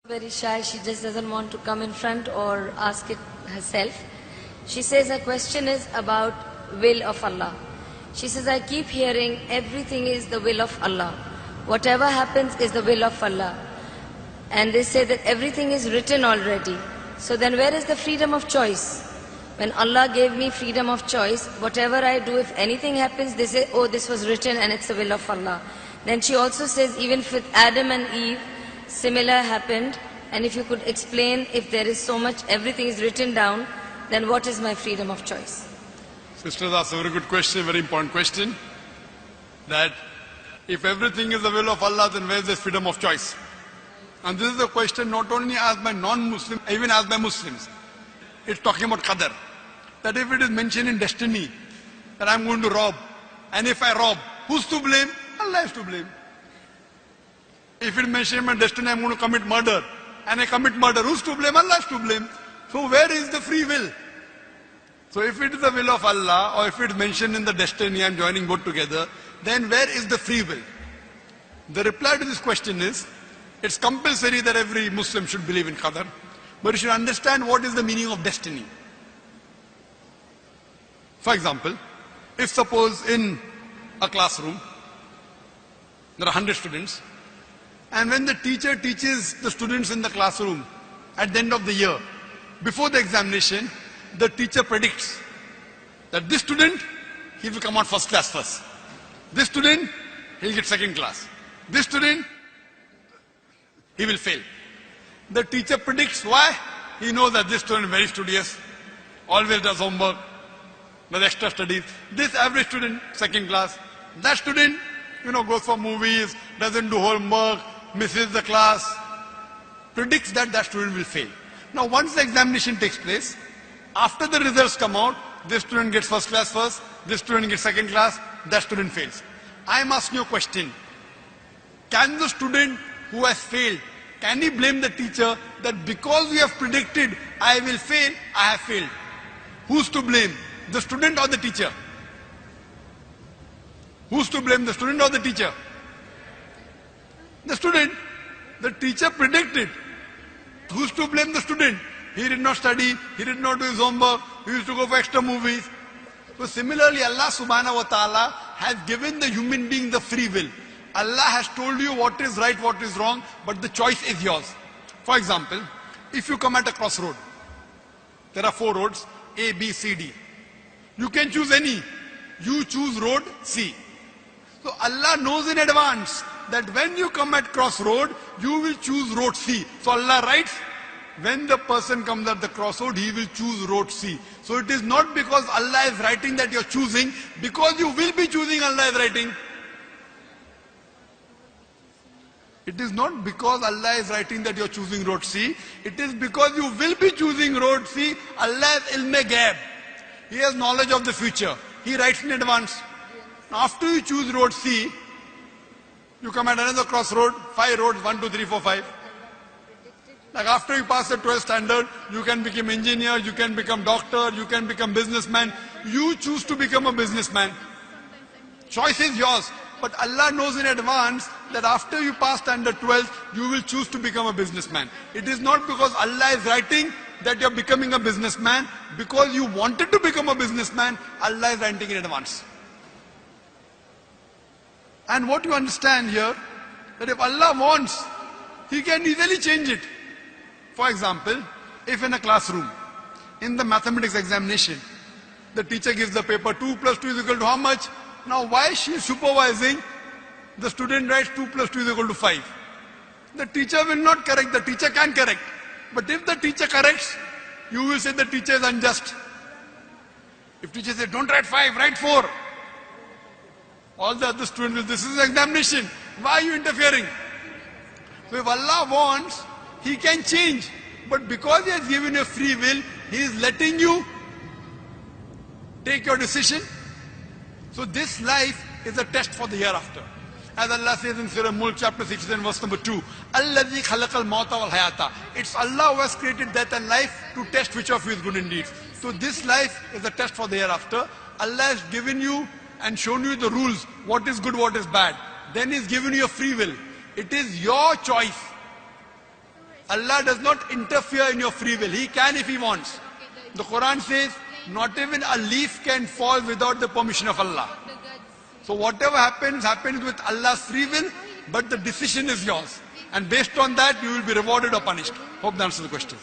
Very shy, she just doesn't want to come in front or ask it herself. She says her question is about will of Allah. She says, I keep hearing everything is the will of Allah. Whatever happens is the will of Allah. And they say that everything is written already. So then where is the freedom of choice? When Allah gave me freedom of choice, whatever I do, if anything happens, they say, oh, this was written and it's the will of Allah. Then she also says, even with Adam and Eve, similar happened, and if you could explain, if there is so much, everything is written down, then what is my freedom of choice? Sisters asked a very good question, very important question. That if everything is the will of Allah, then where is the freedom of choice? And this is a question not only asked by non-Muslims, even asked by Muslims. It's talking about qadar. That if it is mentioned in destiny, that I'm going to rob, and if I rob, who's to blame? Allah is to blame. If it mentions in my destiny, I'm going to commit murder, and I commit murder, who's to blame? Allah is to blame. So where is the free will? So if it is the will of Allah, or if it's mentioned in the destiny, I'm joining both together, then where is the free will? The reply to this question is, it's compulsory that every Muslim should believe in qadar, but you should understand what is the meaning of destiny. For example, if suppose in a classroom, there are 100 students, and when the teacher teaches the students in the classroom at the end of the year, before the examination, the teacher predicts that this student, he will come out first class first. This student, he will get second class. This student, he will fail. The teacher predicts why? He knows that this student is very studious, always does homework, does extra studies. This average student, second class. That student, goes for movies, doesn't do homework, misses the class, predicts that that student will fail. Now once the examination takes place, after the results come out, this student gets first class first, this student gets second class, that student fails. I am asking you a question. Can the student who has failed, can he blame the teacher that because we have predicted I will fail, I have failed? Who's to blame? The student or the teacher? Who's to blame, the student or the teacher? The student. The teacher predicted. Who's to blame the student? He did not study, he did not do his homework, he used to go for extra movies. So similarly, Allah subhanahu wa ta'ala has given the human being the free will. Allah has told you what is right, what is wrong, but the choice is yours. For example, if you come at a crossroad, there are 4 roads, A, B, C, D. You can choose any. You choose road C. So Allah knows in advance that when you come at crossroad, you will choose road C. So Allah writes, when the person comes at the crossroad, he will choose road C. So it is not because Allah is writing that you are choosing, because you will be choosing, Allah is writing. It is not because Allah is writing that you are choosing road C. It is because you will be choosing road C. Allah is ilm-e-ghaib. He has knowledge of the future. He writes in advance. After you choose road C, you come at another crossroad, 5 roads, 1, 2, 3, 4, 5. Like after you pass the 12th standard, you can become engineer, you can become doctor, you can become businessman. You choose to become a businessman. Choice is yours. But Allah knows in advance that after you pass standard 12, you will choose to become a businessman. It is not because Allah is writing that you are becoming a businessman. Because you wanted to become a businessman, Allah is writing in advance. And what you understand here, that if Allah wants, He can easily change it. For example, if in a classroom, in the mathematics examination, the teacher gives the paper 2 plus 2 is equal to how much? Now why she is supervising, the student writes 2 plus 2 is equal to 5. The teacher will not correct, the teacher can correct. But if the teacher corrects, you will say the teacher is unjust. If teacher says, don't write 5, write 4. All the other students will, this is an examination. Why are you interfering? So if Allah wants, He can change. But because He has given you free will, He is letting you take your decision. So this life is a test for the hereafter. As Allah says in Surah Mulk chapter 16 verse number 2, Alladhi khalaqal mauta wal hayata. It's Allah who has created death and life to test which of you is good indeed. So this life is a test for the hereafter. Allah has given you and shown you the rules, what is good, what is bad. Then He's given you a free will. It is your choice. Allah does not interfere in your free will. He can if He wants. The Quran says, not even a leaf can fall without the permission of Allah. So whatever happens, happens with Allah's free will, but the decision is yours. And based on that, you will be rewarded or punished. Hope that answers the question.